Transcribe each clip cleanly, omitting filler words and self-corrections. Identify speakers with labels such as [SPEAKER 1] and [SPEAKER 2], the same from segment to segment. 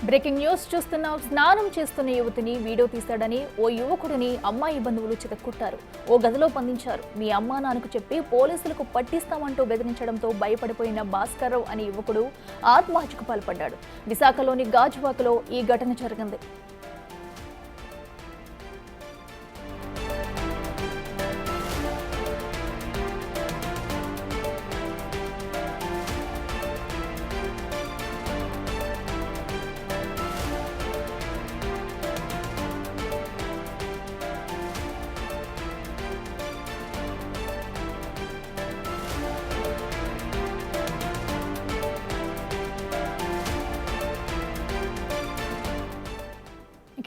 [SPEAKER 1] Breaking news చూస్తున్నాం. స్నానం చేస్తున్న యువతిని వీడియో తీశాడని ఓ యువకుడిని అమ్మాయి బంధువులు చితక్కుట్టారు. ఓ గదిలో బంధించారు. మీ అమ్మా నాన్నకు చెప్పి పోలీసులకు పట్టిస్తామంటూ బెదిరించడంతో భయపడిపోయిన భాస్కర్రావు అనే యువకుడు ఆత్మహత్యకు పాల్పడ్డాడు. విశాఖలోని గాజువాకలో ఈ ఘటన జరిగింది.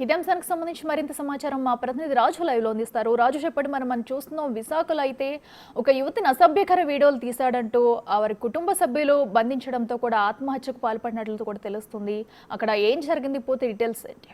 [SPEAKER 1] ఇదే అంశానికి సంబంధించి మరింత సమాచారం మా ప్రతినిధి రాజు లైవ్ లో అందిస్తారు. రాజు, చెప్పండి. మనం చూస్తున్నాం, విశాఖలో అయితే ఒక యువతిని అసభ్యకర వీడియోలు తీశాడంటూ వారి కుటుంబ సభ్యులు బంధించడంతో కూడా ఆత్మహత్యకు పాల్పడినట్లు కూడా తెలుస్తుంది. అక్కడ ఏం జరిగింది, పూర్తి డీటెయిల్స్ ఏంటి?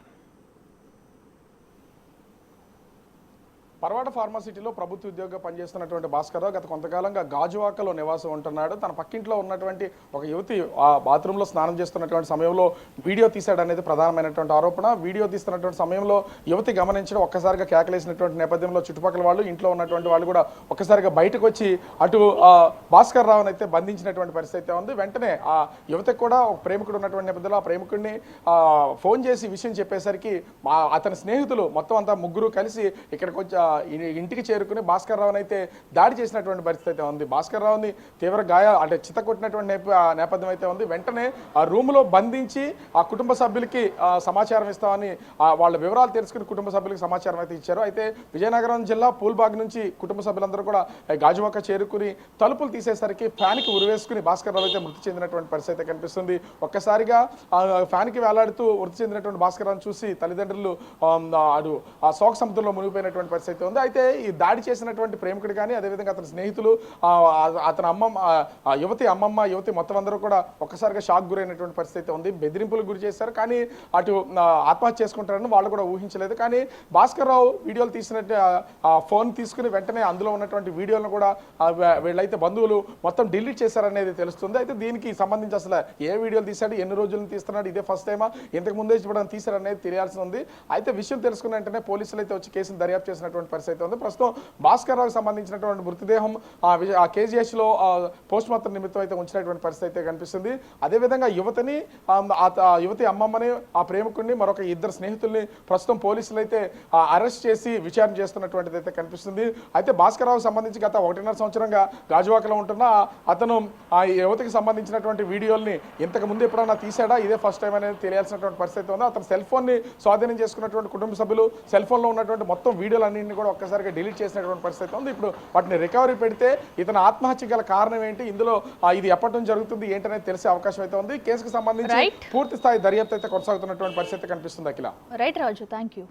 [SPEAKER 2] పర్వాడ ఫార్మాసిటీలో ప్రభుత్వ ఉద్యోగంగా పనిచేస్తున్నటువంటి భాస్కర్రావు గత కొంతకాలంగా గాజువాకలో నివాసం ఉంటున్నాడు. తన పక్కింట్లో ఉన్నటువంటి ఒక యువతి ఆ బాత్రూంలో స్నానం చేస్తున్నటువంటి సమయంలో వీడియో తీశాడనేది ప్రధానమైనటువంటి ఆరోపణ. వీడియో తీస్తున్నటువంటి సమయంలో యువతి గమనించడం, ఒక్కసారిగా కేకలేసినటువంటి నేపథ్యంలో చుట్టుపక్కల వాళ్ళు, ఇంట్లో ఉన్నటువంటి వాళ్ళు కూడా ఒక్కసారిగా బయటకు వచ్చి అటు భాస్కర్రావుని అయితే బంధించినటువంటి పరిస్థితి ఉంది. వెంటనే ఆ యువతికి కూడా ఒక ప్రేమికుడు ఉన్నటువంటి నేపథ్యంలో ఆ ప్రేమికుడిని ఫోన్ చేసి విషయం చెప్పేసరికి అతని స్నేహితులు మొత్తం అంతా ముగ్గురు కలిసి ఇక్కడికి వచ్చి ఇంటికి చేరుకుని భాస్కర్రావుని అయితే దాడి చేసినటువంటి పరిస్థితి అయితే ఉంది. భాస్కర్రావుని తీవ్ర అంటే చిత్తకొట్టినటువంటి నేపథ్యం అయితే ఉంది. వెంటనే ఆ రూమ్లో బంధించి ఆ కుటుంబ సభ్యులకి సమాచారం ఇస్తామని వాళ్ళ వివరాలు తెలుసుకుని కుటుంబ సభ్యులకి సమాచారం అయితే ఇచ్చారు. అయితే విజయనగరం జిల్లా పూల్బాగ్ నుంచి కుటుంబ సభ్యులందరూ కూడా గాజువాక చేరుకుని తలుపులు తీసేసరికి ఫ్యాన్కి ఉరివేసుకుని భాస్కర్రావు అయితే మృతి చెందినటువంటి పరిస్థితి కనిపిస్తుంది. ఒక్కసారిగా ఫ్యాన్కి వేలాడుతూ మృతి చెందినటువంటి భాస్కర్రావుని చూసి తల్లిదండ్రులు ఆ శోక సముద్రంలో మునిగిపోయినటువంటి పరిస్థితి ఉంది. అయితే ఈ దాడి చేసినటువంటి ప్రేమికుడు కానీ, అదేవిధంగా అతని స్నేహితులు, అతని అమ్మమ్మ, యువతి అమ్మమ్మ, యువతి మొత్తం అందరూ కూడా ఒక్కసారిగా షాక్ గురైనటువంటి పరిస్థితి ఉంది. బెదిరింపులకు గురి చేశారు, కానీ అటు ఆత్మహత్య చేసుకుంటారని వాళ్ళు కూడా ఊహించలేదు. కానీ భాస్కర్రావు వీడియోలు తీసినట్టు ఫోన్ తీసుకుని వెంటనే అందులో ఉన్నటువంటి వీడియోలను కూడా వీళ్ళైతే బంధువులు మొత్తం డిలీట్ చేశారనేది తెలుస్తుంది. అయితే దీనికి సంబంధించి అసలు ఏ వీడియోలు తీశాడు, ఎన్ని రోజులను తీస్తున్నాడు, ఇదే ఫస్ట్ టైమా, ఇంతకు ముందే చెప్పడం తీశారనేది తెలియాల్సి ఉంది. అయితే విషయం తెలుసుకున్న వెంటనే పోలీసులు అయితే వచ్చి కేసును దర్యాప్తు చేసినటువంటి పరిస్థితి ఉంది. ప్రస్తుతం భాస్కర్రావుకి సంబంధించినటువంటి మృతదేహం ఆ కేజీహెచ్ లో పోస్ట్ మార్టం నిమిత్తం అయితే ఉంచినటువంటి పరిస్థితి అయితే కనిపిస్తుంది. అదేవిధంగా యువతిని, యువతి అమ్మమ్మని, ఆ ప్రేమికుడిని, మరొక ఇద్దరు స్నేహితుల్ని ప్రస్తుతం పోలీసులు అయితే అరెస్ట్ చేసి విచారణ చేస్తున్నటువంటిది అయితే కనిపిస్తుంది. అయితే భాస్కర్రావుకి సంబంధించి గత 1.5 సంవత్సరంగా గాజువాకలో ఉంటున్న అతను ఆ యువతికి సంబంధించినటువంటి వీడియోల్ని ఇంతకు ముందు ఎప్పుడన్నా తీసాడా, ఇదే ఫస్ట్ టైం అనేది తెలియాల్సినటువంటి పరిస్థితి ఉంది. అతను సెల్ ఫోన్ ని స్వాధీనం చేసుకున్నటువంటి కుటుంబ సభ్యులు సెల్ ఫోన్ లో ఉన్నటువంటి మొత్తం వీడియోలు అన్నింటినీ కూడా ఒక్కసారిగా డిలీట్ చేసినటువంటి పరిస్థితి ఉంది. ఇప్పుడు వాటిని రికవరీ పెడితే ఇతను ఆత్మహత్య గల కారణం ఏంటి, ఇందులో ఇది ఎప్పటి నుంచి జరుగుతుంది ఏంటనేది తెలిసే అవకాశం అయితే ఉంది. కేసుకు సంబంధించి పూర్తి స్థాయి దర్యాప్తు అయితే కొనసాగుతున్నటువంటి పరిస్థితి కనిపిస్తుంది. Akhila.
[SPEAKER 1] Right Raju, thank you.